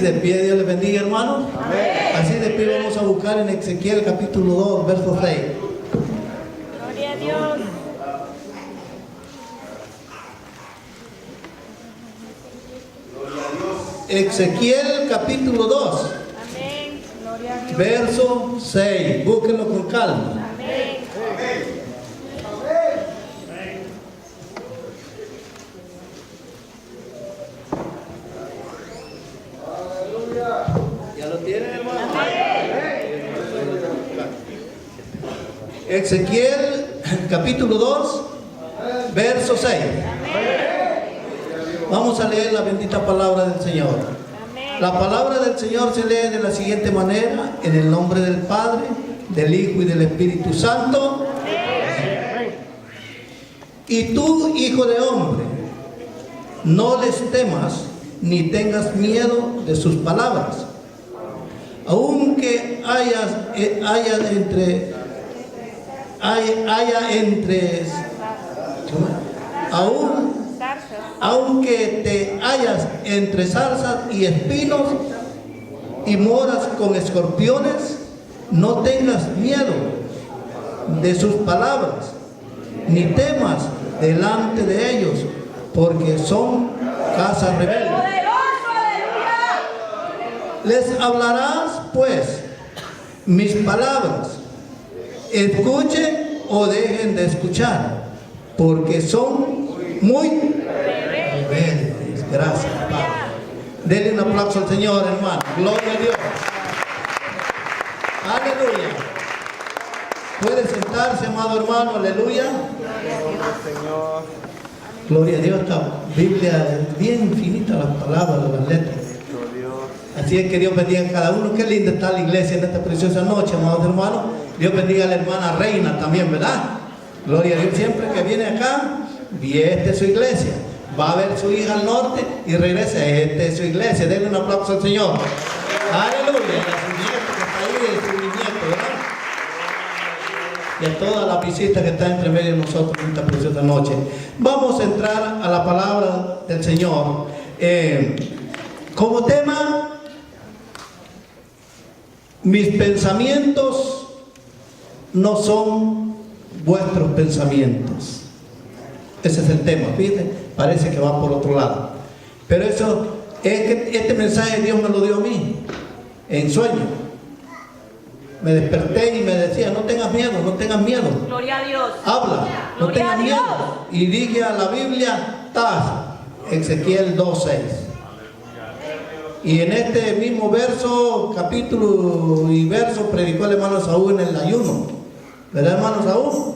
De pie, Dios les bendiga, hermanos. Amén. Así de pie vamos a buscar en Ezequiel capítulo 2, verso 6. Gloria a Dios. Ezequiel capítulo 2. Amén. Gloria a Dios. Verso 6. Búsquenlo con calma. Amén. ¿Ya lo tienen, hermano? Ezequiel capítulo 2, verso 6. Vamos a leer la bendita palabra del Señor. Amén. La palabra del Señor se lee de la siguiente manera: en el nombre del Padre, del Hijo y del Espíritu Santo. Y tú, hijo de hombre, no les temas ni tengas miedo de sus palabras, aunque haya aunque te hallas entre zarzas y espinos y moras con escorpiones, no tengas miedo de sus palabras, ni temas delante de ellos, porque son casa rebelde. Les hablarás pues mis palabras, escuchen o dejen de escuchar, porque son muy rebeldes. Gracias, Padre. Denle un aplauso al Señor, hermano. Gloria a Dios. Aleluya. Puede sentarse, amado hermano. Aleluya. Gloria a Dios. Esta Biblia es bien infinita, las palabras, las letras. Así es que Dios bendiga a cada uno. Qué linda está la iglesia en esta preciosa noche, amados hermanos. Dios bendiga a la hermana Reina también, ¿verdad? Gloria a Dios. Siempre que viene acá, esta es su iglesia. Va a ver su hija al norte y regresa. Esta es su iglesia. Denle un aplauso al Señor. Aleluya. Y a su nieto que está ahí, su nieto, ¿verdad? Y a toda la visita que está entre medio de nosotros en esta preciosa noche. Vamos a entrar a la palabra del Señor. Como tema, mis pensamientos no son vuestros pensamientos. Ese es el tema, fíjense, parece que va por otro lado. Pero eso es que este mensaje Dios me lo dio a mí, en sueño. Me desperté y me decía: no tengas miedo, no tengas miedo. Gloria a Dios. Habla, no Gloria tengas a Dios. miedo. Y dije a la Biblia, Ezequiel 2:6. Y en este mismo verso, capítulo y verso, predicó el hermano Saúl en el ayuno. ¿Verdad, hermano Saúl?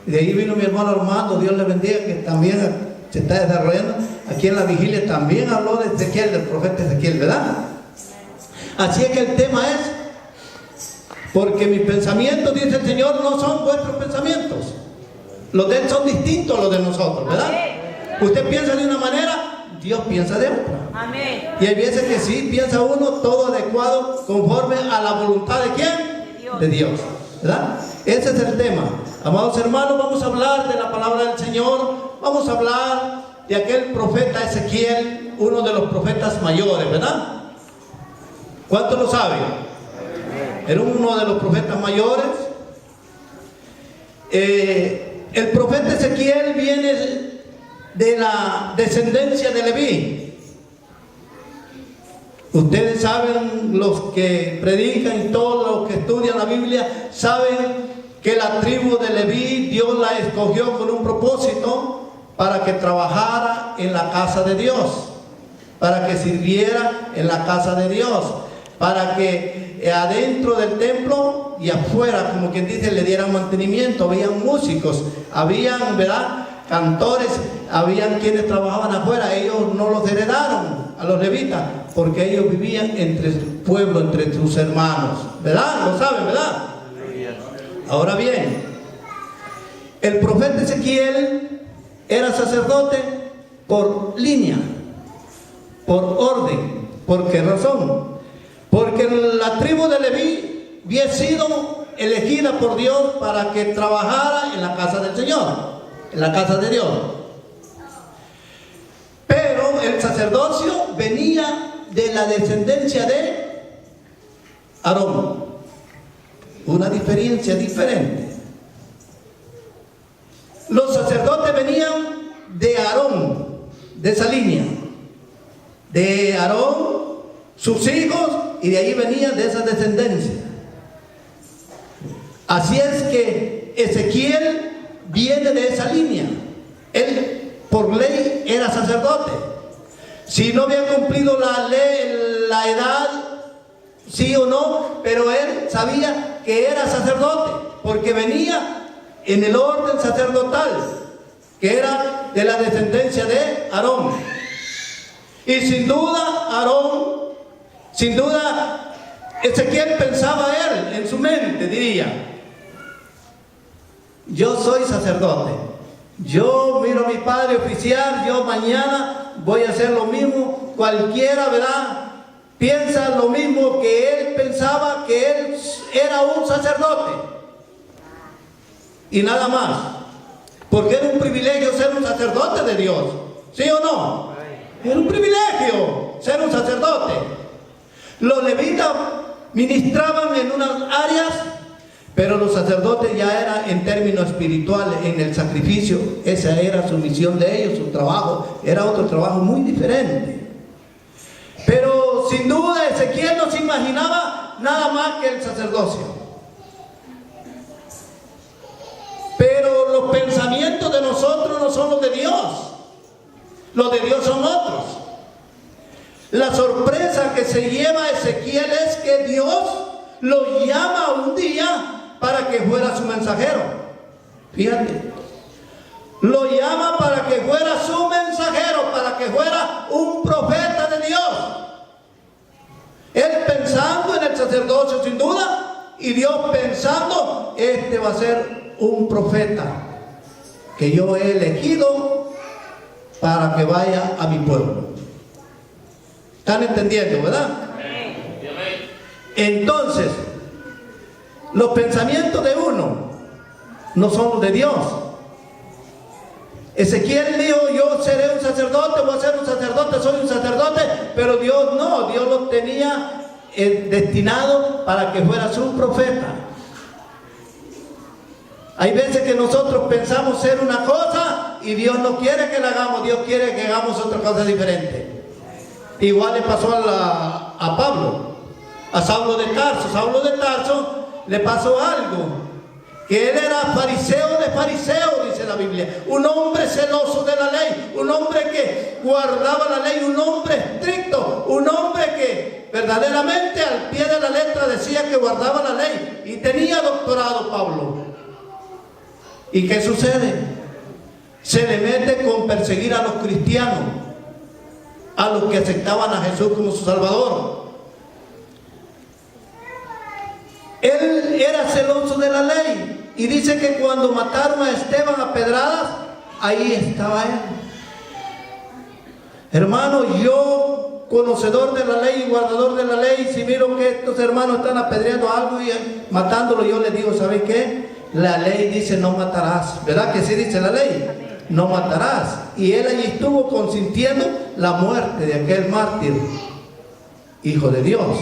Y de ahí vino mi hermano Armando, Dios le bendiga, que también se está desarrollando. Aquí en la vigilia también habló de Ezequiel, del profeta Ezequiel, ¿verdad? Así es que el tema es: porque mis pensamientos, dice el Señor, no son vuestros pensamientos. Los de Él son distintos a los de nosotros, ¿verdad? Usted piensa de una manera, Dios piensa de otra. Amén. Y hay veces que sí, piensa uno todo adecuado conforme a la voluntad de ¿quién? De Dios, ¿verdad? Ese es el tema. Amados hermanos, vamos a hablar de la palabra del Señor. Vamos a hablar de aquel profeta Ezequiel, uno de los profetas mayores, ¿verdad? ¿Cuántos lo saben? Era uno de los profetas mayores. El profeta Ezequiel viene de la descendencia de Leví. Ustedes saben, los que predican y todos los que estudian la Biblia saben que la tribu de Leví, Dios la escogió con un propósito para que trabajara en la casa de Dios, para que sirviera en la casa de Dios, para que adentro del templo y afuera, como quien dice, le dieran mantenimiento. Habían músicos, habían, ¿verdad?, cantores, habían quienes trabajaban afuera. Ellos no los heredaron a los levitas, porque ellos vivían entre el pueblo, entre sus hermanos, ¿verdad? Lo saben, ¿verdad? Ahora bien, el profeta Ezequiel era sacerdote por línea, por orden. ¿Por qué razón? Porque la tribu de Leví había sido elegida por Dios para que trabajara en la casa del Señor, en la casa de Dios. Pero el sacerdocio venía de la descendencia de Aarón. Una diferencia diferente. Los sacerdotes venían de Aarón, de esa línea. De Aarón, sus hijos, y de ahí venían de esa descendencia. Así es que Ezequiel viene de esa línea. Él por ley era sacerdote. Si no había cumplido la ley, la edad, sí o no, pero él sabía que era sacerdote, porque venía en el orden sacerdotal, que era de la descendencia de Aarón. Y sin duda Aarón, sin duda Ezequiel pensaba él en su mente, diría: yo soy sacerdote, yo miro a mi padre oficial, yo mañana voy a hacer lo mismo. Cualquiera, ¿verdad?, piensa lo mismo que él pensaba, que él era un sacerdote y nada más, porque era un privilegio ser un sacerdote de Dios, ¿sí o no? Era un privilegio ser un sacerdote. Los levitas ministraban en unas áreas, pero los sacerdotes ya eran en términos espirituales, en el sacrificio. Esa era su misión de ellos, su trabajo. Era otro trabajo muy diferente. Pero sin duda Ezequiel no se imaginaba nada más que el sacerdocio. Pero los pensamientos de nosotros no son los de Dios. Los de Dios son otros. La sorpresa que se lleva Ezequiel es que Dios lo llama un día para que fuera su mensajero. Fíjate, lo llama para que fuera su mensajero, para que fuera un profeta de Dios. Él pensando en el sacerdocio sin duda, y Dios pensando: este va a ser un profeta que yo he elegido para que vaya a mi pueblo. ¿Están entendiendo, verdad? Entonces, los pensamientos de uno no son los de Dios. Ezequiel dijo: yo seré un sacerdote, voy a ser un sacerdote, soy un sacerdote. Pero Dios no, Dios lo tenía destinado para que fuera su profeta. Hay veces que nosotros pensamos ser una cosa y Dios no quiere que la hagamos, Dios quiere que hagamos otra cosa diferente. Igual le pasó a Pablo, a Saulo de Tarso. Saulo de Tarso le pasó algo, que él era fariseo de fariseos, dice la Biblia, un hombre celoso de la ley, un hombre que guardaba la ley, un hombre estricto, un hombre que verdaderamente al pie de la letra decía que guardaba la ley, y tenía doctorado Pablo. ¿Y qué sucede? Se le mete con perseguir a los cristianos, a los que aceptaban a Jesús como su Salvador. Él era celoso de la ley, y dice que cuando mataron a Esteban a pedradas, ahí estaba él. Hermano, yo, conocedor de la ley y guardador de la ley, si miro que estos hermanos están apedreando algo y matándolo, yo les digo: ¿saben qué? La ley dice no matarás, ¿verdad que sí dice la ley? No matarás. Y él allí estuvo consintiendo la muerte de aquel mártir, hijo de Dios.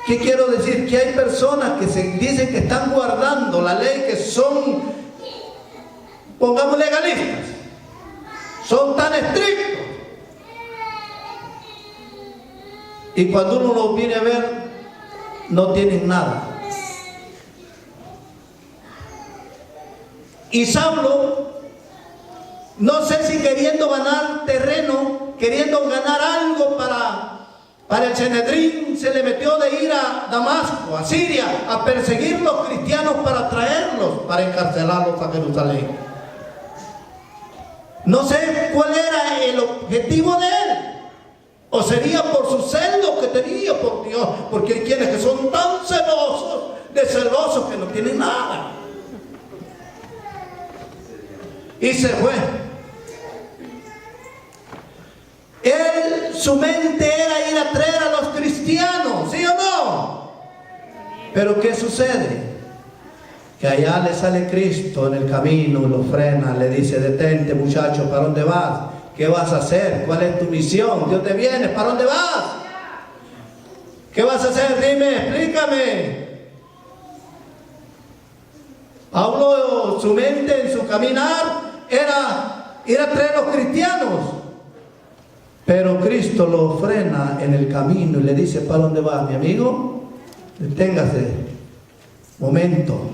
¿Qué quiero decir? Que hay personas que se dicen que están guardando la ley, que son, pongamos, legalistas, son tan estrictos, y cuando uno los viene a ver, no tienen nada. Y Saulo, no sé si queriendo ganar terreno, queriendo ganar algo para el Sanedrín, se le metió de ir a Damasco, a Siria, a perseguir los cristianos para traerlos, para encarcelarlos a Jerusalén. No sé cuál era el objetivo de él, o sería por su celo que tenía por Dios, porque hay quienes que son tan celosos, de celosos que no tienen nada. Y se fue. Él, su mente era ir a traer a los cristianos, ¿sí o no? Pero ¿qué sucede? Que allá le sale Cristo en el camino, lo frena, le dice: detente muchacho, ¿para dónde vas? ¿Qué vas a hacer? ¿Cuál es tu misión? ¿De dónde vienes? ¿Para dónde vas? ¿Qué vas a hacer? Dime, explícame. Pablo, su mente, en su caminar, era ir a traer a los cristianos. Pero Cristo lo frena en el camino y le dice: ¿para dónde vas, mi amigo? Deténgase. Momento.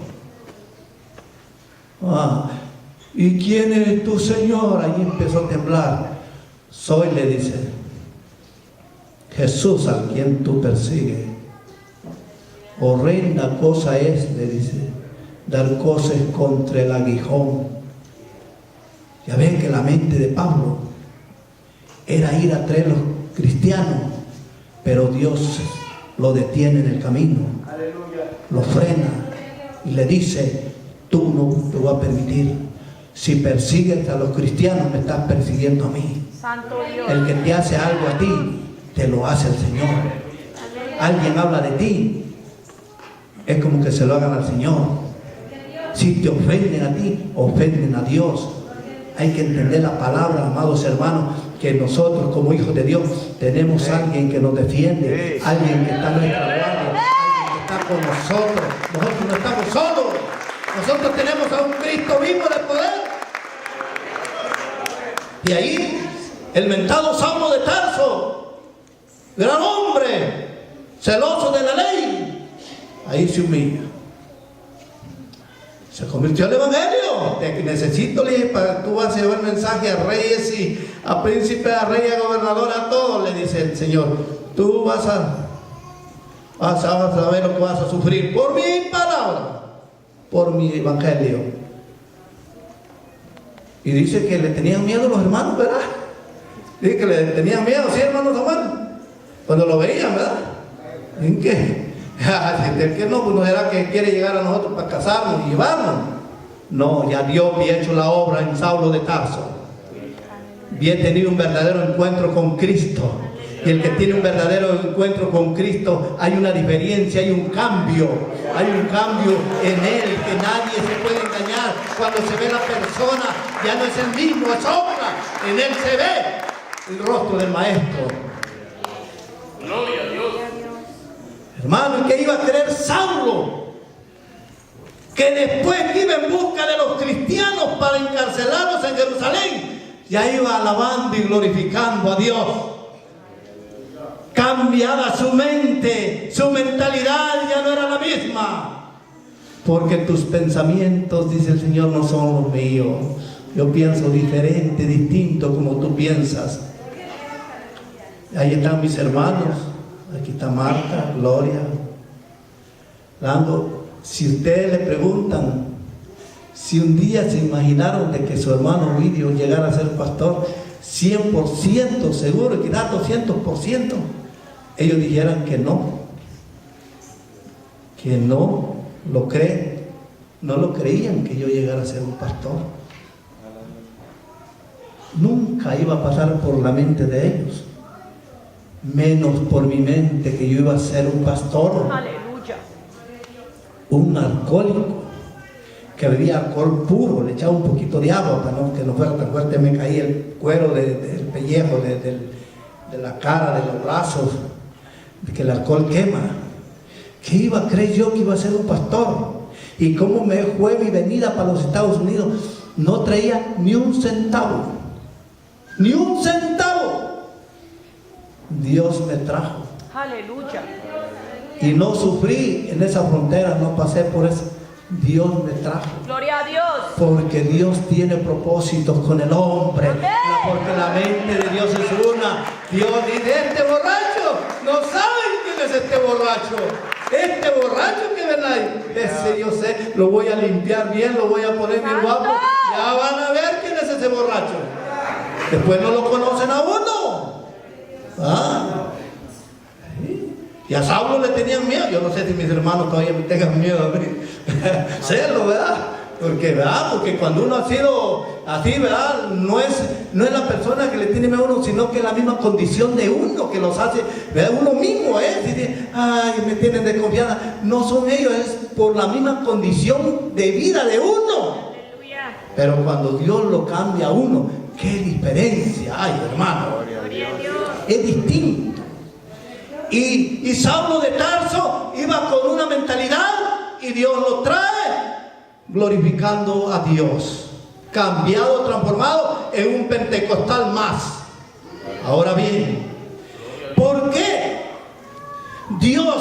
¿Y quién eres tú, Señor? Ahí empezó a temblar. Soy, le dice, Jesús a quien tú persigues. Horrenda cosa es, le dice, dar cosas contra el aguijón. Ya ven que la mente de Pablo era ir a traer los cristianos, pero Dios lo detiene en el camino. Aleluya. Lo frena y le dice: tú no te vas a permitir. Si persigues a los cristianos, me estás persiguiendo a mí. Santo Dios. El que te hace algo a ti, te lo hace el Señor. Alguien habla de ti, es como que se lo hagan al Señor. Si te ofenden a ti, ofenden a Dios. Hay que entender la palabra, amados hermanos, que nosotros como hijos de Dios tenemos a alguien que nos defiende, alguien que está en nuestra guardia, alguien que está con nosotros. Nosotros no estamos solos. Nosotros tenemos a un Cristo vivo de poder. Y ahí el mentado Saulo de Tarso, gran hombre, celoso de la ley, ahí se humilla. Se convirtió al Evangelio. Te necesito, le dije, para que tú vas a llevar el mensaje a reyes y a príncipes, a reyes, a gobernadores, a todos, le dice el Señor. Tú vas a saber lo que vas a sufrir por mi palabra, por mi evangelio. Y dice que le tenían miedo los hermanos, ¿verdad? Dice que le tenían miedo, ¿sí, hermanos Samuel? Cuando lo veían, ¿verdad? ¿En qué? ¿El que no? Pues no era que quiere llegar a nosotros para casarnos y llevarnos. No, ya Dios había hecho la obra en Saulo de Tarso. Había tenido un verdadero encuentro con Cristo. Y el que tiene un verdadero encuentro con Cristo, hay una diferencia, hay un cambio en él que nadie se puede engañar. Cuando se ve la persona, ya no es el mismo, es otra. En él se ve el rostro del Maestro. Gloria a Dios. Hermano, ¿y qué iba a creer Saulo? Que después iba en busca de los cristianos para encarcelarlos en Jerusalén, ya iba alabando y glorificando a Dios. Cambiada su mente, su mentalidad ya no era la misma. Porque tus pensamientos, dice el Señor, no son los míos. Yo pienso diferente, distinto como tú piensas. Ahí están mis hermanos. Aquí está Marta, Gloria, Lando. Si ustedes le preguntan si un día se imaginaron de que su hermano Ovidio llegara a ser pastor, 100% seguro, quizás 200%, ellos dijeran que no lo creen, no lo creían que yo llegara a ser un pastor. Nunca iba a pasar por la mente de ellos, menos por mi mente, que yo iba a ser un pastor. Aleluya. Un alcohólico que bebía alcohol puro, le echaba un poquito de agua para que no fuera tan fuerte. Me caía el cuero del pellejo, de la cara, de los brazos, de que el alcohol quema. ¿Qué iba a creer yo que iba a ser un pastor? Y cómo me fue mi venida para los Estados Unidos. No traía ni un centavo, ni un centavo. Dios me trajo. Aleluya. Y no sufrí en esa frontera, no pasé por eso. Dios me trajo. Gloria a Dios. Porque Dios tiene propósitos con el hombre. Amén. Porque la mente de Dios es una. Dios dice: este borracho, no saben quién es este borracho. Este borracho que ven ahí, ese yo sé, lo voy a limpiar bien, lo voy a poner bien guapo. Ya van a ver quién es ese borracho. Después no lo conocen a uno. Y a Saulo le tenían miedo. Yo no sé si mis hermanos todavía me tengan miedo a mí. Sélo, ¿verdad? Porque cuando uno ha sido así, ¿verdad? No es la persona que le tiene miedo a uno, sino que es la misma condición de uno que los hace, ¿verdad? Uno mismo es. Dice: ay, me tienen desconfianza. No son ellos, es por la misma condición de vida de uno. Aleluya. Pero cuando Dios lo cambia a uno, ¡Qué diferencia hay, hermano! Es distinto. Y Saulo de Tarso iba con una mentalidad y Dios lo trae glorificando a Dios, cambiado, transformado en un pentecostal más. Ahora bien, ¿por qué Dios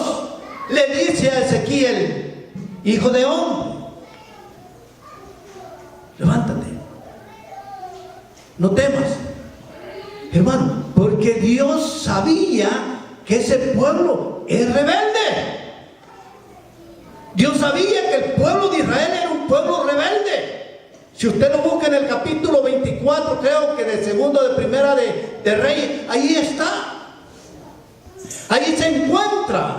le dice a Ezequiel, hijo de hombre, levántate, no temas? Hermano, porque Dios sabía que ese pueblo es rebelde. Dios sabía que el pueblo de Israel era un pueblo rebelde. Si usted lo busca en el capítulo 24, creo que de segundo de primera de Reyes, ahí está. Ahí se encuentra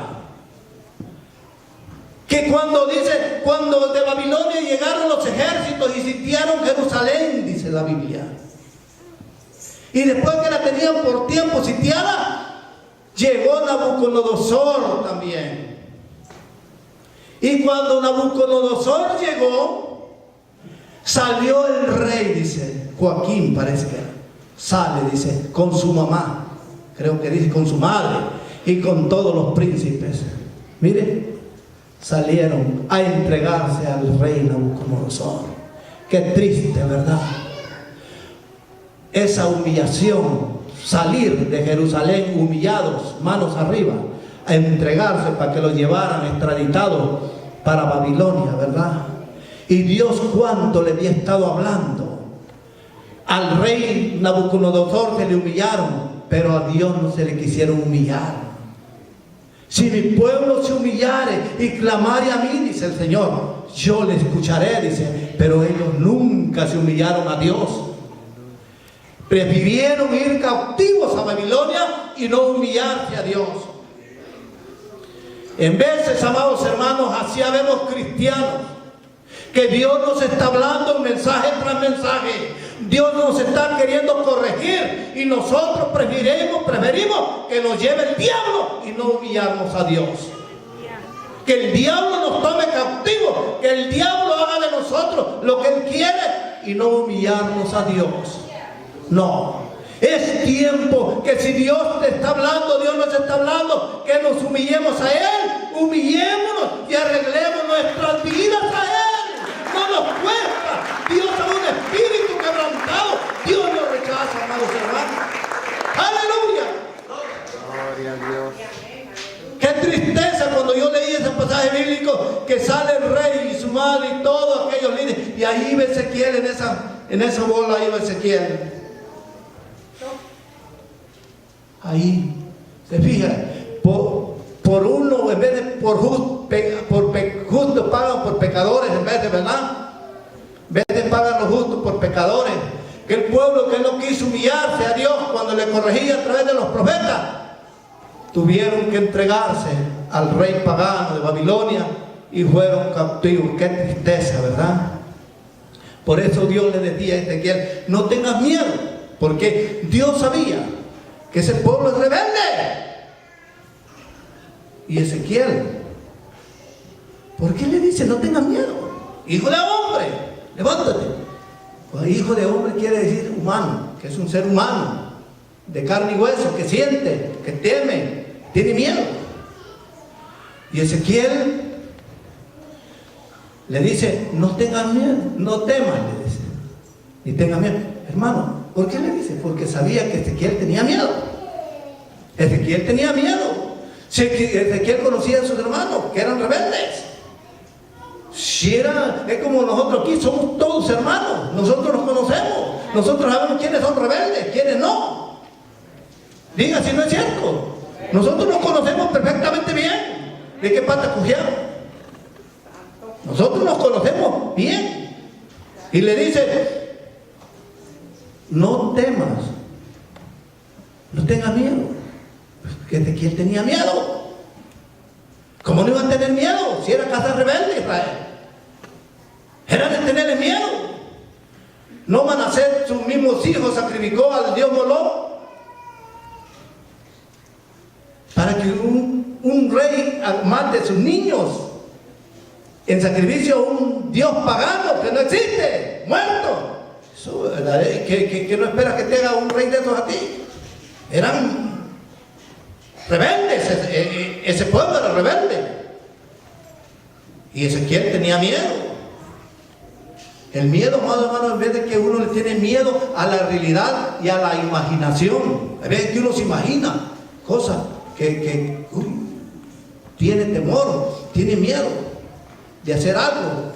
que cuando dice, cuando de Babilonia llegaron los ejércitos y sitiaron Jerusalén, dice la Biblia. Y después que la tenían por tiempo sitiada, llegó Nabucodonosor también. Y cuando Nabucodonosor llegó, salió el rey, dice, Joaquín parece que sale, dice, con su mamá, creo que dice con su madre y con todos los príncipes. Mire, salieron a entregarse al rey Nabucodonosor. Qué triste, ¿verdad? Esa humillación, salir de Jerusalén humillados, manos arriba, a entregarse para que lo llevaran extraditado para Babilonia, ¿verdad? Y Dios cuánto le había estado hablando. Al rey Nabucodonosor se le humillaron, pero a Dios no se le quisieron humillar. Si mi pueblo se humillare y clamare a mí, dice el Señor, yo le escucharé, dice. Pero ellos nunca se humillaron a Dios. Prefirieron ir cautivos a Babilonia y no humillarse a Dios. En veces, amados hermanos, así habemos cristianos, que Dios nos está hablando mensaje tras mensaje. Dios nos está queriendo corregir y nosotros preferimos que nos lleve el diablo y no humillarnos a Dios. Que el diablo nos tome cautivos, que el diablo haga de nosotros lo que él quiere y no humillarnos a Dios. No, es tiempo que si Dios te está hablando, Dios nos está hablando, que nos humillemos a Él, humillémonos y arreglemos nuestras vidas a Él. No nos cuesta. Dios es un espíritu quebrantado. Dios lo rechaza, amados hermanos. ¡Aleluya! Gloria a Dios. Qué tristeza cuando yo leí ese pasaje bíblico que sale el rey y su madre y todos aquellos líderes, y ahí va Ezequiel en esa bola, ahí va Ezequiel. Ahí, se fija, por uno, en vez de por justos pagan por pecadores, en vez de, ¿verdad? En vez de pagar los justos por pecadores. Que el pueblo que no quiso humillarse a Dios cuando le corregía a través de los profetas, tuvieron que entregarse al rey pagano de Babilonia y fueron cautivos. Qué tristeza, ¿verdad? Por eso Dios le decía a Ezequiel, no tengas miedo, porque Dios sabía que ese pueblo es rebelde. Y Ezequiel, ¿por qué le dice no tengas miedo? Hijo de hombre, levántate. Pues hijo de hombre quiere decir humano, que es un ser humano, de carne y hueso, que siente, que teme, tiene miedo. Y Ezequiel le dice, no tengas miedo, no temas, le dice, ni tengas miedo. Hermano, ¿por qué le dice? Porque sabía que Ezequiel tenía miedo. Ezequiel tenía miedo. Ezequiel conocía a sus hermanos, que eran rebeldes. Si es como nosotros aquí, somos todos hermanos. Nosotros nos conocemos. Nosotros sabemos quiénes son rebeldes, quiénes no. Diga si no es cierto. Nosotros nos conocemos perfectamente bien. ¿De qué pata cogemos? Nosotros nos conocemos bien. Y le dice, no temas, no tengas miedo. Que Ezequiel tenía miedo. ¿Cómo no iba a tener miedo si era casa rebelde Israel? Era de tenerle miedo. No Manasés, sus mismos hijos, sacrificó al dios Moloch para que un rey mate a sus niños en sacrificio a un dios pagano que no existe, muerto. Que no espera que te haga un rey de esos a ti. Eran rebeldes, ese pueblo era rebelde. Y Ezequiel tenía miedo. El miedo, hermano, en vez de que uno le tiene miedo a la realidad y a la imaginación. A veces que uno se imagina cosas que tiene temor, tiene miedo de hacer algo.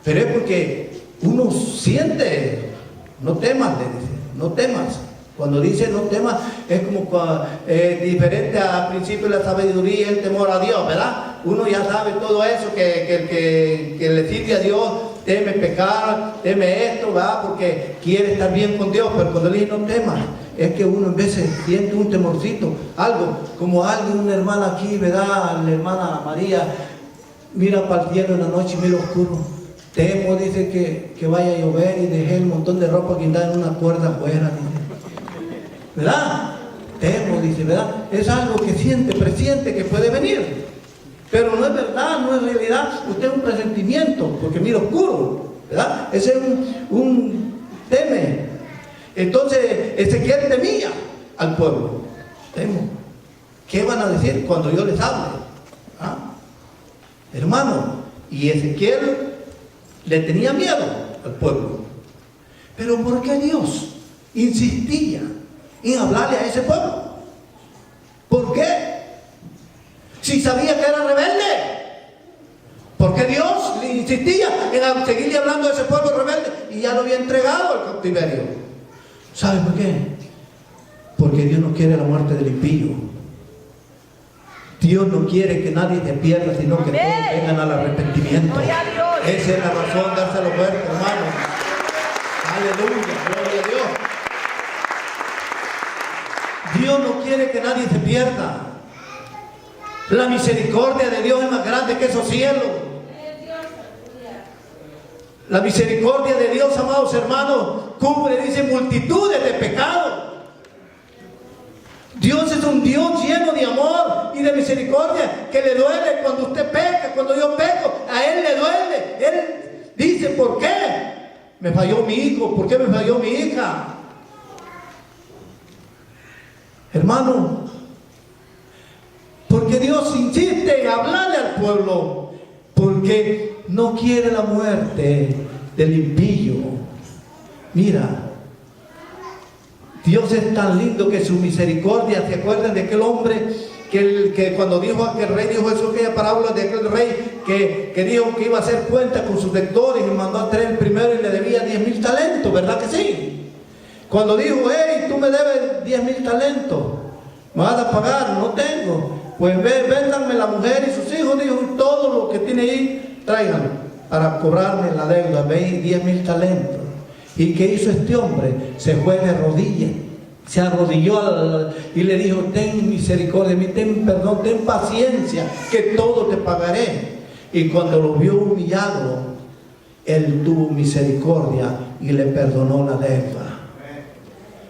Pero es porque uno siente, no temas, le dice, no temas. Cuando dice no temas, es como diferente al principio de la sabiduría y el temor a Dios, ¿verdad? Uno ya sabe todo eso, que le sirve a Dios, teme pecar, teme esto, ¿verdad? Porque quiere estar bien con Dios. Pero cuando le dice no temas, es que uno en veces siente un temorcito, algo, como alguien, una hermana aquí, ¿verdad? La hermana María, mira para el cielo en la noche y mira oscuro. Temo, dice, que vaya a llover y dejé el montón de ropa guindada en una cuerda afuera, dice. ¿Verdad? Temo, dice, ¿verdad? Es algo que siente, presiente que puede venir. Pero no es verdad, no es realidad. Usted es un presentimiento, porque mira oscuro, ¿verdad? Ese es un teme. Entonces, Ezequiel temía al pueblo. Temo. ¿Qué van a decir cuando yo les hable? ¿Ah? Hermano, y Ezequiel le tenía miedo al pueblo. Pero ¿por qué Dios insistía en hablarle a ese pueblo? ¿Por qué? Si sabía que era rebelde. ¿Por qué Dios le insistía en seguirle hablando a ese pueblo rebelde y ya lo había entregado al cautiverio? ¿Sabe por qué? Porque Dios no quiere la muerte del impío. Dios no quiere que nadie se pierda, sino que todos vengan al arrepentimiento. Gloria a Dios. Esa es la razón, dárselo fuerte, hermano. Aleluya, gloria a Dios. Dios no quiere que nadie se pierda. La misericordia de Dios es más grande que esos cielos. La misericordia de Dios, amados hermanos, cubre, dice, multitudes de pecados. Dios es un Dios lleno de amor y de misericordia, que le duele cuando usted peca, cuando yo peco, a Él le duele. Él dice, ¿por qué? Me falló mi hijo, ¿por qué me falló mi hija? Hermano, porque Dios insiste en hablarle al pueblo, porque no quiere la muerte del impío. Mira, Dios es tan lindo que su misericordia, ¿se acuerdan de aquel hombre que cuando dijo aquel rey, dijo eso, aquella parábola de aquel rey que dijo que iba a hacer cuenta con sus lectores y mandó a traer el primero y le debía 10,000 talentos, ¿verdad que sí? Cuando dijo, hey, tú me debes 10,000 talentos, ¿me vas a pagar? No tengo. Pues véndanme la mujer y sus hijos, dijo, todo lo que tiene ahí, tráiganlo para cobrarme la deuda, 10,000 talentos. ¿Y qué hizo este hombre? Se fue de rodillas, se arrodilló y le dijo, ten misericordia de mí, ten perdón, ten paciencia, que todo te pagaré. Y cuando lo vio humillado, él tuvo misericordia y le perdonó la deuda.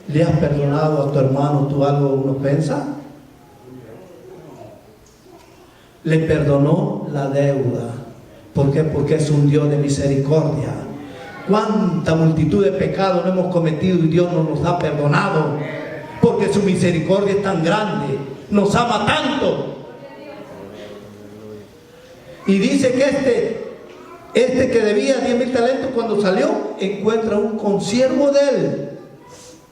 ¿Le has perdonado a tu hermano tú algo, una ofensa? Le perdonó la deuda. ¿Por qué? Porque es un Dios de misericordia. Cuánta multitud de pecados no hemos cometido y Dios no nos ha perdonado, porque su misericordia es tan grande, nos ama tanto. Y dice que este que debía 10,000 talentos, cuando salió, encuentra un consiervo de él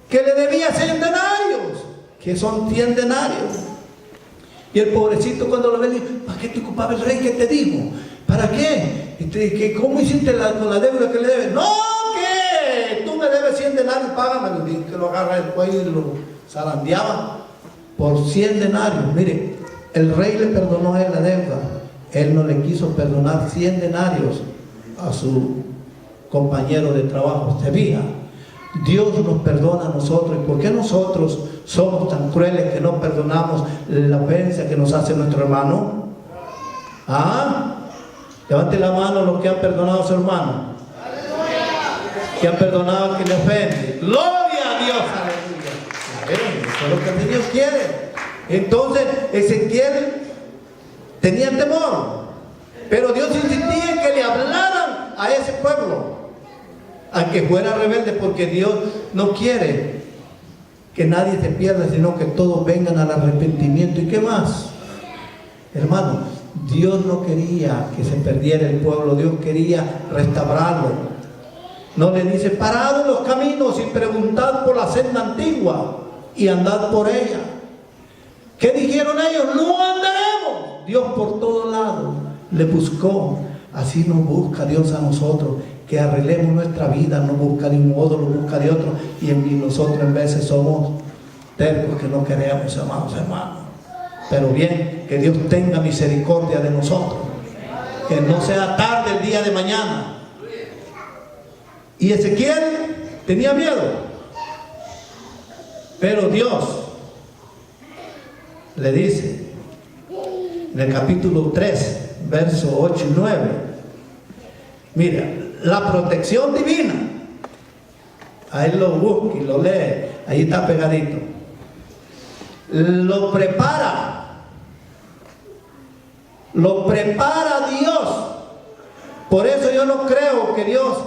que le debía 100 denarios, que son 100 denarios. Y el pobrecito, cuando lo ve, dice, ¿para qué te ocupaba el rey? ¿Qué te digo? ¿Para qué? ¿Cómo hiciste con la deuda que le debes? No, que tú me debes 100 denarios, págamelo. Y que lo agarra el cuello y lo zarandeaba por 100 denarios. Mire, el rey le perdonó a él la deuda. Él no le quiso perdonar 100 denarios a su compañero de trabajo. ¿Se fija? Dios nos perdona a nosotros. ¿Y por qué nosotros somos tan crueles que no perdonamos la ofensa que nos hace nuestro hermano? ¿Ah? Levante la mano los que han perdonado a su hermano. ¡Aleluya! Que han perdonado a quien le ofende. ¡Gloria a Dios! ¡Aleluya! Eso es lo que Dios quiere. Entonces, Ezequiel tenía temor, pero Dios insistía en que le hablaran a ese pueblo, al que fuera rebelde, porque Dios no quiere que nadie se pierda, sino que todos vengan al arrepentimiento. ¿Y qué más? Hermano, Dios no quería que se perdiera el pueblo, Dios quería restaurarlo. No le dice, parad en los caminos y preguntad por la senda antigua y andad por ella. ¿Qué dijeron ellos? No andaremos. Dios por todos lados le buscó. Así nos busca Dios a nosotros, que arreglemos nuestra vida. No busca de un modo, lo busca de otro, y nosotros en veces somos tercos que no queremos, hermanos. Pero bien, que Dios tenga misericordia de nosotros, que no sea tarde el día de mañana. Y Ezequiel tenía miedo, pero Dios le dice en el capítulo 3, versos 8 y 9, mira, la protección divina, ahí lo busca y lo lee, ahí está pegadito, lo prepara Dios. Por eso yo no creo que Dios,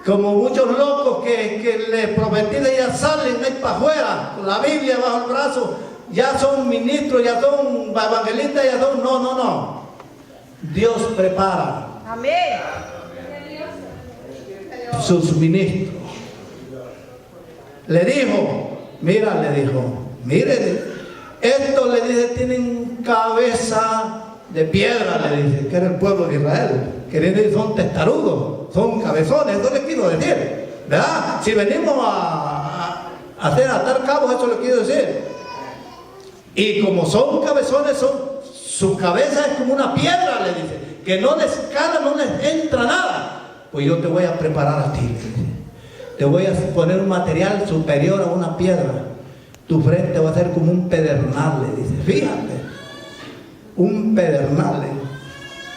como muchos locos que le prometí, ya salen ahí para afuera con la Biblia bajo el brazo, ya son ministros, ya son evangelistas, ya son... No. Dios prepara. Amén. Sus ministros. Le dijo, mire, esto le dice, tienen cabeza de piedra, le dice, que era el pueblo de Israel. Queriendo decir, son testarudos, son cabezones, eso le quiero decir, ¿verdad? Si venimos a atar cabos, eso le quiero decir. Y como son cabezones, su cabeza es como una piedra, le dice, que no les cala, no les entra nada. Pues yo te voy a preparar a ti, le dice. Te voy a poner un material superior a una piedra. Tu frente va a ser como un pedernal, le dice. Fíjate, un pedernal, le dice.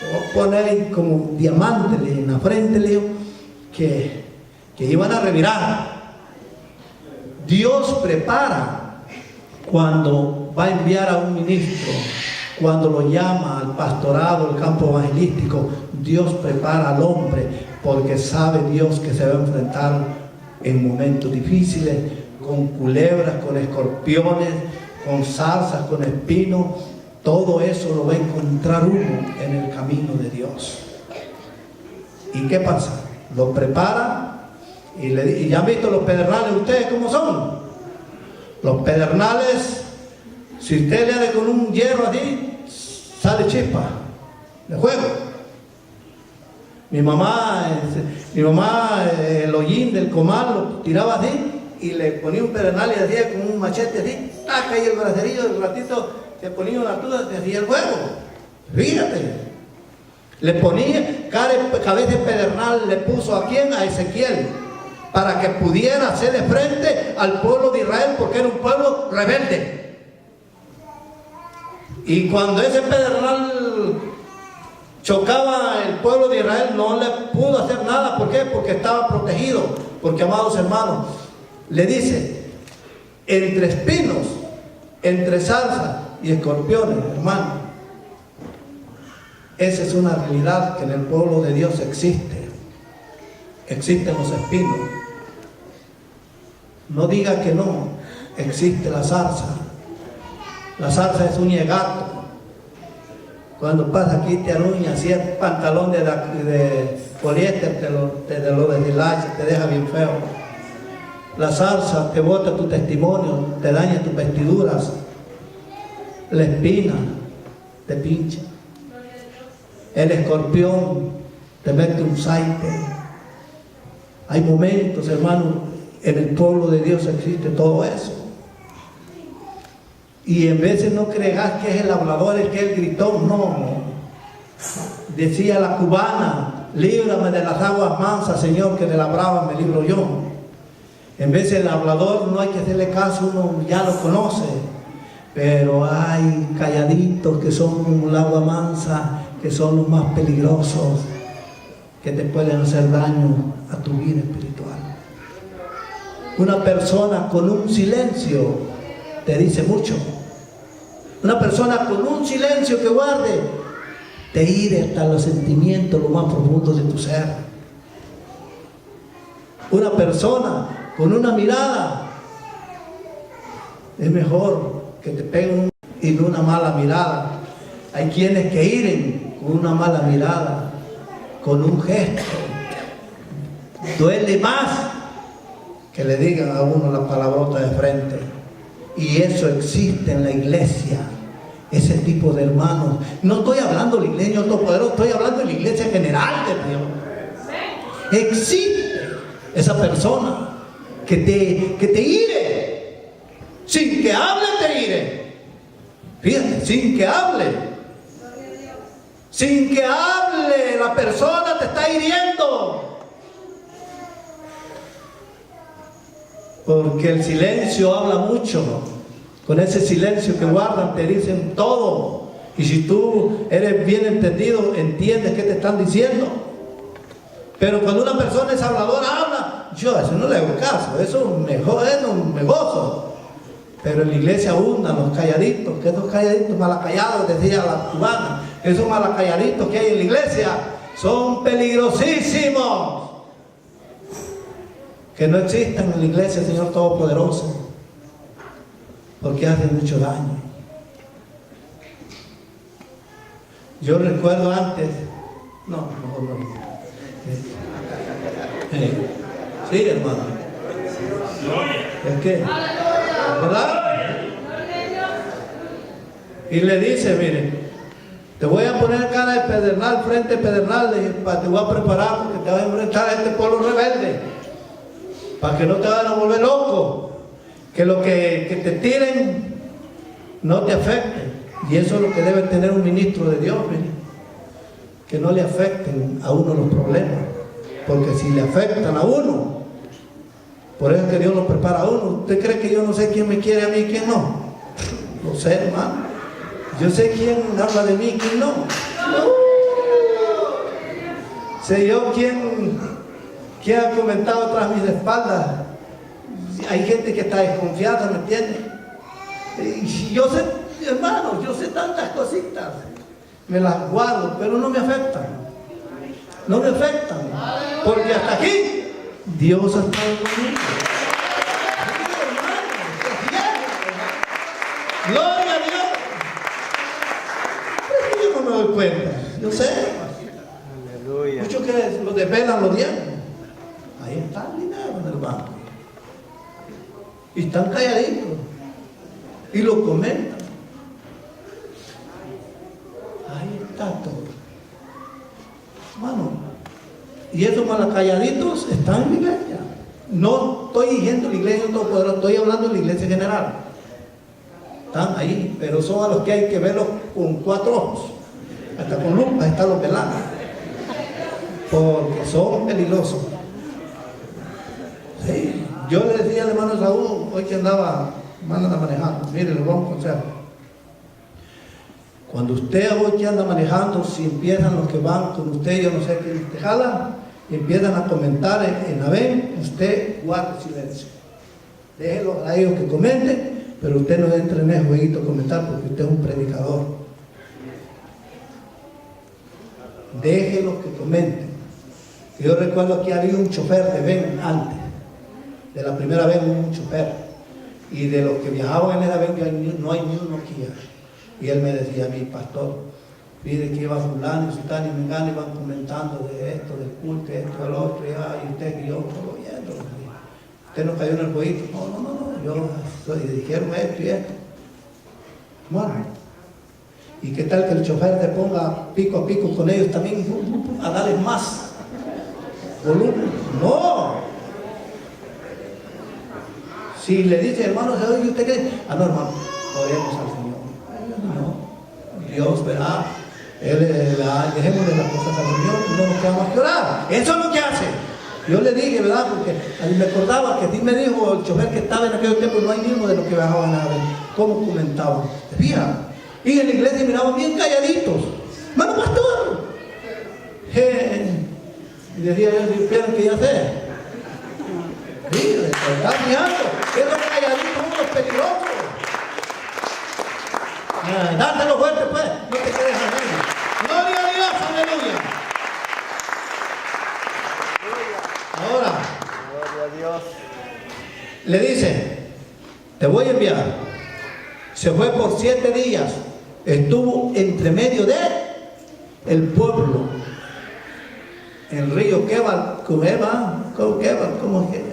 Te voy a poner como diamante, le dice, en la frente, le digo, que iban a revirar. Dios prepara cuando va a enviar a un ministro, cuando lo llama al pastorado, al campo evangelístico. Dios prepara al hombre, porque sabe Dios que se va a enfrentar en momentos difíciles, con culebras, con escorpiones, con zarzas, con espinos. Todo eso lo va a encontrar uno en el camino de Dios. ¿Y qué pasa? Lo prepara y ya han visto los pedernales ustedes cómo son. Los pedernales, si usted le da con un hierro así, sale chispa de fuego. Mi mamá, el hollín del comal lo tiraba así y le ponía un pedernal y hacía con un machete así, taca, y el bracerillo del ratito se ponía una tuda y hacía el fuego. Fíjate, le ponía cabeza de pedernal, le puso a quién, a Ezequiel, para que pudiera hacerle frente al pueblo de Israel, porque era un pueblo rebelde. Y cuando ese pedernal chocaba el pueblo de Israel, no le pudo hacer nada. ¿Por qué? Porque estaba protegido. Porque, amados hermanos, le dice, entre espinos, entre zarza y escorpiones, hermano, esa es una realidad que en el pueblo de Dios existe. Existen los espinos. No diga que no, existe la zarza. La zarza es uña de gato. Cuando pasa aquí te aruña, si es pantalón de poliéster, te lo deshilacha, te deja bien feo. La zarza te bota tu testimonio, te daña tus vestiduras. La espina te pincha. El escorpión te mete un saite. Hay momentos, hermano, en el pueblo de Dios existe todo eso. Y en veces no creas que es el hablador el que él gritó, no. Decía la cubana, líbrame de las aguas mansas, Señor, que de la brava me libro yo. En vez el hablador no hay que hacerle caso, uno ya lo conoce. Pero hay calladitos que son como el agua mansa, que son los más peligrosos, que te pueden hacer daño a tu vida espiritual. Una persona con un silencio te dice mucho. Una persona con un silencio que guarde te hiere hasta los sentimientos, lo más profundo de tu ser. una persona con una mirada. Es mejor que te peguen y no una mala mirada. Hay quienes que hieren con una mala mirada, con un gesto. Duele más que le digan a uno la palabrota de frente. Y eso existe en la iglesia. Ese tipo de hermanos. No estoy hablando de la iglesia todopoderoso, estoy hablando de la iglesia general de Dios. Existe esa persona que te hire. Sin que hable te hire. Fíjate, sin que hable. Sin que hable, la persona te está hiriendo. Porque el silencio habla mucho. Con ese silencio que guardan te dicen todo. Y si tú eres bien entendido, entiendes qué te están diciendo. Pero cuando una persona es habladora, habla. Yo a eso no le hago caso. Eso me gozo. Pero en la iglesia abundan los calladitos. Que esos calladitos malacallados, decía la cubana. Esos malacalladitos que hay en la iglesia son peligrosísimos. Que no existan en la iglesia, Señor Todopoderoso. Porque hacen mucho daño. Yo recuerdo antes, mejor no. Sí, hermano. ¿Es qué? ¿Verdad? Y le dice, mire, te voy a poner cara de pedernal, frente de pedernal, te voy a preparar porque te vas a enfrentar a este pueblo rebelde. Para que no te vayan a volver loco. Que lo que te tiren no te afecte. Y eso es lo que debe tener un ministro de Dios, mire. Que no le afecten a uno los problemas. Porque si le afectan a uno, por eso es que Dios lo prepara a uno. ¿Usted cree que yo no sé quién me quiere a mí y quién no? Lo sé, hermano. Yo sé quién habla de mí y quién no. Sé yo quién ha comentado tras mis espaldas. Hay gente que está desconfiada, ¿me entiendes? Y yo sé, hermano, yo sé tantas cositas. Me las guardo, pero no me afectan. No me afectan. Porque hasta aquí, Dios ha estado conmigo. Gloria a Dios. Pero yo no me doy cuenta. Yo sé. Aleluya. Muchos que lo desvelan los diezmos. Ahí está el dinero en el banco. Y están calladitos. Y lo comentan. Ahí está todo. Hermano. Y esos malacalladitos están en la iglesia. No estoy diciendo la iglesia todopoderosa, estoy hablando de la iglesia general. Están ahí, pero son a los que hay que verlos con 4 ojos. Hasta con lupa están los velando. Porque son peligrosos. Sí. Yo le decía al hermano Saúl, hoy que andaba manejando, mire, le voy a un consejo. Cuando usted hoy que anda manejando, si empiezan los que van con usted, yo no sé qué te jalan, y empiezan a comentar en la ven, usted guarde silencio. Déjenlos a ellos que comenten, pero usted no entre en ese jueguito a comentar porque usted es un predicador. Déjenlos que comenten. Yo recuerdo que había un chofer de ven antes. De la primera vez hubo un chofer. Y de los que viajaban en esa ven no hay ni uno aquí. Y él me decía a mí, pastor, pide que iba fulano, si tal y mengano, iban comentando de esto, del culto, esto, del otro, y usted, y yo, todo oyendo. Usted no cayó en el jueguito. No, yo dijeron esto y esto. Bueno, ¿y qué tal que el chofer te ponga pico a pico con ellos también a darles más volumen? No. Si le dice, hermano, ¿y usted qué? No, hermano, oremos al Señor. No, Dios verá. Dejémosle las cosas al Señor, no nos queda más que orar. Eso es lo que hace. Yo le dije, ¿verdad? Porque a mí me acordaba que sí me dijo el chofer que estaba en aquel tiempo, no hay ninguno de los que viajaban a ver cómo comentaban. Fíjate. Y en la iglesia miraban bien calladitos. Hermano pastor. Y decía, ¿esperan que ya sé? Sí, se están mirando. Esos calladitos son los peligrosos. Dátelo fuerte, pues. No te quedes ahí. Gloria a Dios, aleluya. Ahora, a Dios. Le dice, te voy a enviar. Se fue por 7 días. Estuvo entre medio de el pueblo. El río Quebal, ¿cómo es que?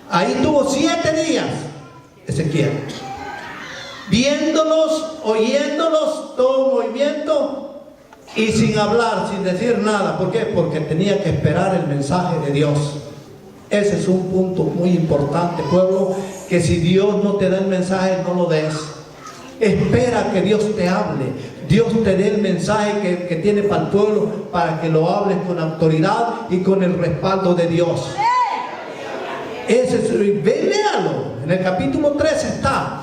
Ahí tuvo 7 días Ezequiel. Viéndolos, oyéndolos, todo movimiento y sin hablar, sin decir nada. ¿Por qué? Porque tenía que esperar el mensaje de Dios. Ese es un punto muy importante, pueblo, que si Dios no te da el mensaje, no lo des. Espera que Dios te hable. Dios te dé el mensaje que tiene para el pueblo, para que lo hables con autoridad y con el respaldo de Dios. Ese es, léalo, en el capítulo 13 está,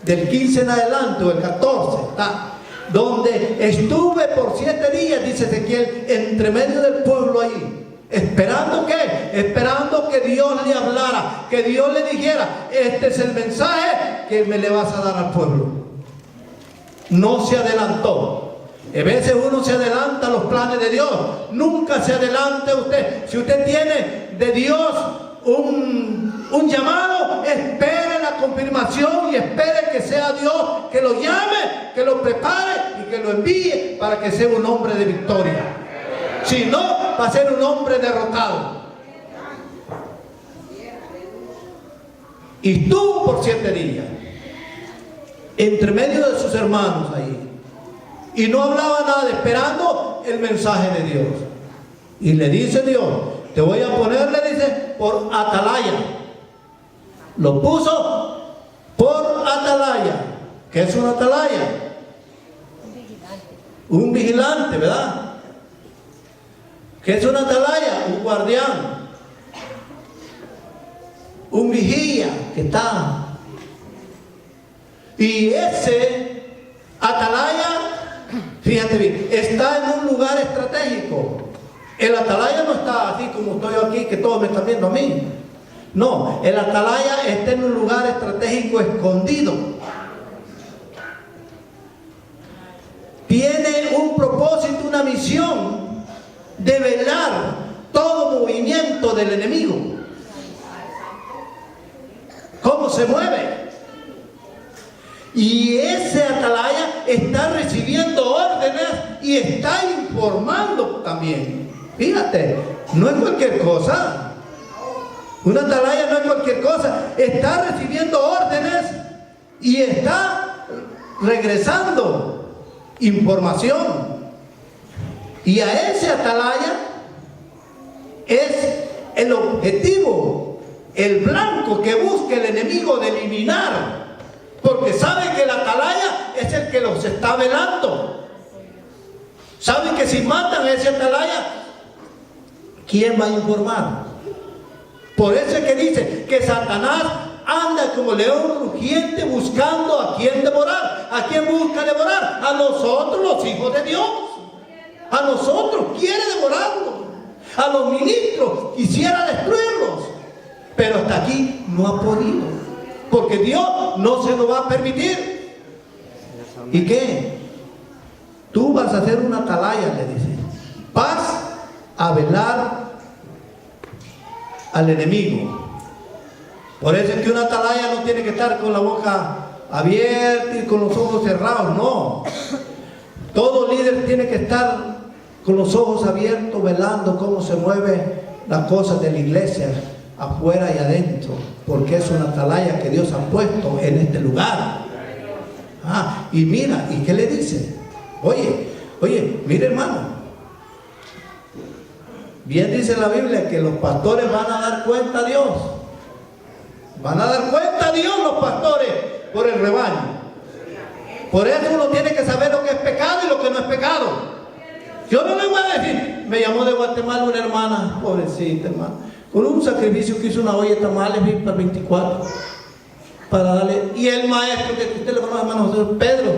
del 15 en adelante, o el 14 está, donde estuve por 7 días, dice Ezequiel, entre medio del pueblo ahí. ¿Esperando qué? Esperando que Dios le hablara, que Dios le dijera, este es el mensaje que me le vas a dar al pueblo. No se adelantó. A veces uno se adelanta a los planes de Dios. Nunca se adelante usted. Si usted tiene de Dios un llamado, espere la confirmación y espere que sea Dios que lo llame, que lo prepare y que lo envíe para que sea un hombre de victoria. Si no, va a ser un hombre derrotado. Y estuvo por 7 días entre medio de sus hermanos ahí, y no hablaba nada, esperando el mensaje de Dios. Y le dice Dios, te voy a poner, le dice, por atalaya. Lo puso por atalaya. ¿Qué es un atalaya? Un vigilante, ¿verdad? ¿Qué es una atalaya? Un guardián, un vigía que está. Y ese atalaya, fíjate bien, está en un lugar estratégico. El atalaya no está así como estoy aquí, que todos me están viendo a mí. No, el atalaya está en un lugar estratégico escondido. Tiene un propósito, una misión de velar todo movimiento del enemigo. ¿Cómo se mueve? Y ese atalaya está recibiendo órdenes y está informando también. Fíjate, no es cualquier cosa. Una atalaya no es cualquier cosa. Está recibiendo órdenes y está regresando información. Y a ese atalaya es el objetivo, el blanco que busca el enemigo de eliminar. Porque sabe que el atalaya es el que los está velando. Saben que si matan a ese atalaya, ¿quién va a informar? Por eso es que dice que Satanás anda como león rugiente buscando a quién devorar. ¿A quién busca devorar? A nosotros, los hijos de Dios. A nosotros quiere devorarnos. A los ministros quisiera destruirlos. Pero hasta aquí no ha podido. Porque Dios no se lo va a permitir. ¿Y qué? Tú vas a hacer una atalaya, le dice. Vas a velar al enemigo. Por eso es que una atalaya no tiene que estar con la boca abierta y con los ojos cerrados, no. Todo líder tiene que estar con los ojos abiertos, velando cómo se mueven las cosas de la iglesia, afuera y adentro, porque es una atalaya que Dios ha puesto en este lugar. Y mira, ¿y qué le dice? Oye, mire hermano, bien dice la Biblia que los pastores van a dar cuenta a Dios. Van a dar cuenta a Dios los pastores por el rebaño. Por eso uno tiene que saber lo que es pecado y lo que no es pecado. Yo no le voy a decir, me llamó de Guatemala una hermana, pobrecita hermana, con un sacrificio que hizo una olla de tamales para el 24, para darle, y el maestro, que usted le conoce, hermano José Pedro,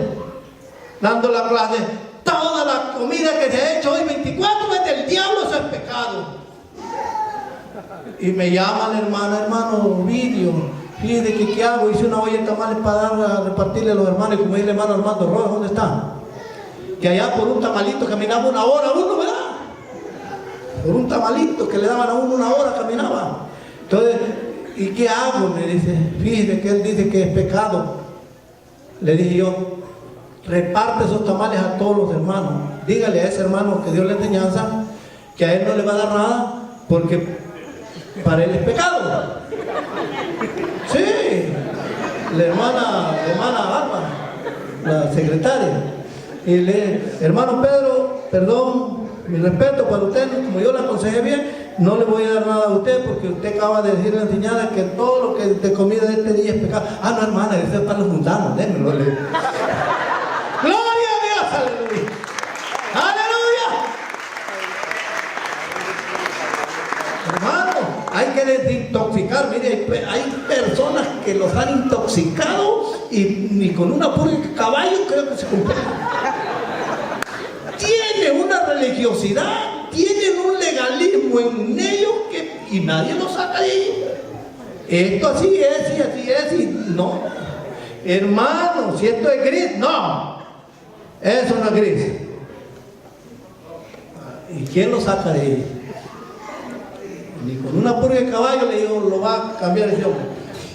dando la clase, toda la comida que se ha hecho hoy 24 es del diablo, eso es pecado. Y me llama la hermana, hermano Ovidio, fíjate que qué hago, hice una olla de tamales para a repartirle a los hermanos, y como dice el hermano Armando Rojas, ¿dónde está? Que allá por un tamalito caminaba 1 hora uno, ¿verdad? Por un tamalito que le daban a uno 1 hora caminaba. Entonces, ¿y qué hago? Me dice, fíjese que él dice que es pecado. Le dije yo, reparte esos tamales a todos los hermanos. Dígale a ese hermano que dio la enseñanza que a él no le va a dar nada porque para él es pecado. Sí, la hermana Alba, la secretaria. Y le, hermano Pedro, perdón, mi respeto para usted, como yo le aconsejé bien, no le voy a dar nada a usted porque usted acaba de decir la enseñanza que todo lo que de comida de este día es pecado. Ah, no, hermana, eso es para los mundanos, démelo. Gloria a Dios, aleluya. Aleluya. Hermano, hay que desintoxicar. Mire, hay personas que los han intoxicado y ni con una pura caballo creo que se cumple. Tienen una religiosidad, tienen un legalismo en ellos y nadie lo saca de ahí. Esto así es y así es y no. Hermano, si esto es gris, no. Eso no es gris. ¿Y quién lo saca de ahí? Ni con una purga de caballo le digo, lo va a cambiar ese hombre.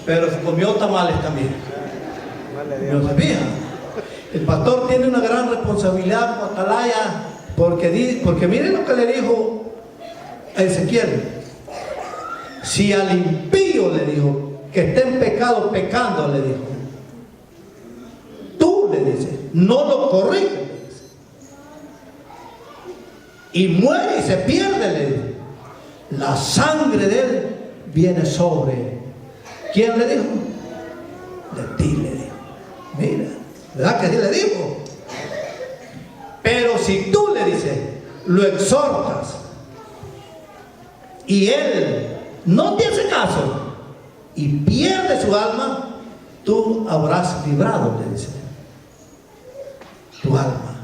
Pero se comió tamales también. ¿No sabía? El pastor tiene una gran responsabilidad con Atalaya, porque miren lo que le dijo a Ezequiel. Si al impío le dijo que esté en pecado, pecando, le dijo, tú le dices, no lo corriges, le dice, y muere y se pierde, le dice, la sangre de él viene sobre. ¿Quién le dijo? De ti, le dijo. Mira, ¿verdad que sí le dijo? Pero si tú le dices, lo exhortas y él no te hace caso y pierde su alma, tú habrás librado, le dice, tu alma,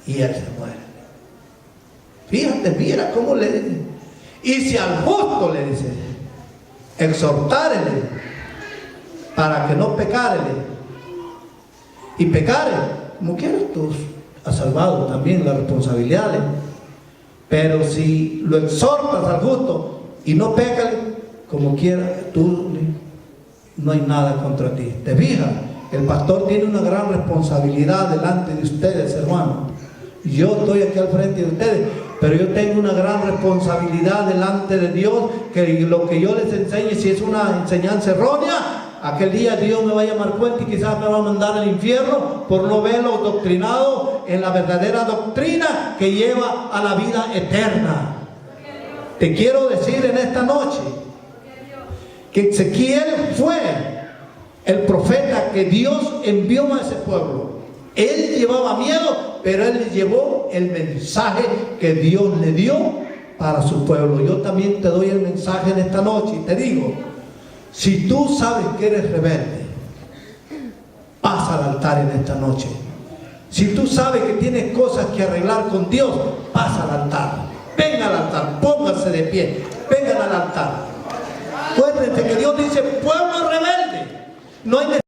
y él se muere. Fíjate, mira cómo le dice. Y si al justo le dice, exhortárele para que no pecare, y pecare, como quieras, tú has salvado también la responsabilidad. Pero si lo exhortas al justo y no peca, como quiera, tú no hay nada contra ti. ¿Te fijas? El pastor tiene una gran responsabilidad delante de ustedes, hermanos. Yo estoy aquí al frente de ustedes, pero yo tengo una gran responsabilidad delante de Dios, que lo que yo les enseñe, si es una enseñanza errónea, aquel día Dios me va a llamar cuenta y quizás me va a mandar al infierno por no verlo doctrinado en la verdadera doctrina que lleva a la vida eterna. Te quiero decir en esta noche que Ezequiel fue el profeta que Dios envió a ese pueblo. Él llevaba miedo, pero él llevó el mensaje que Dios le dio para su pueblo. Yo también te doy el mensaje en esta noche y te digo, si tú sabes que eres rebelde, pasa al altar en esta noche. Si tú sabes que tienes cosas que arreglar con Dios, pasa al altar. Venga al altar, pónganse de pie, vengan al altar. Acuérdense que Dios dice, pueblo rebelde, no hay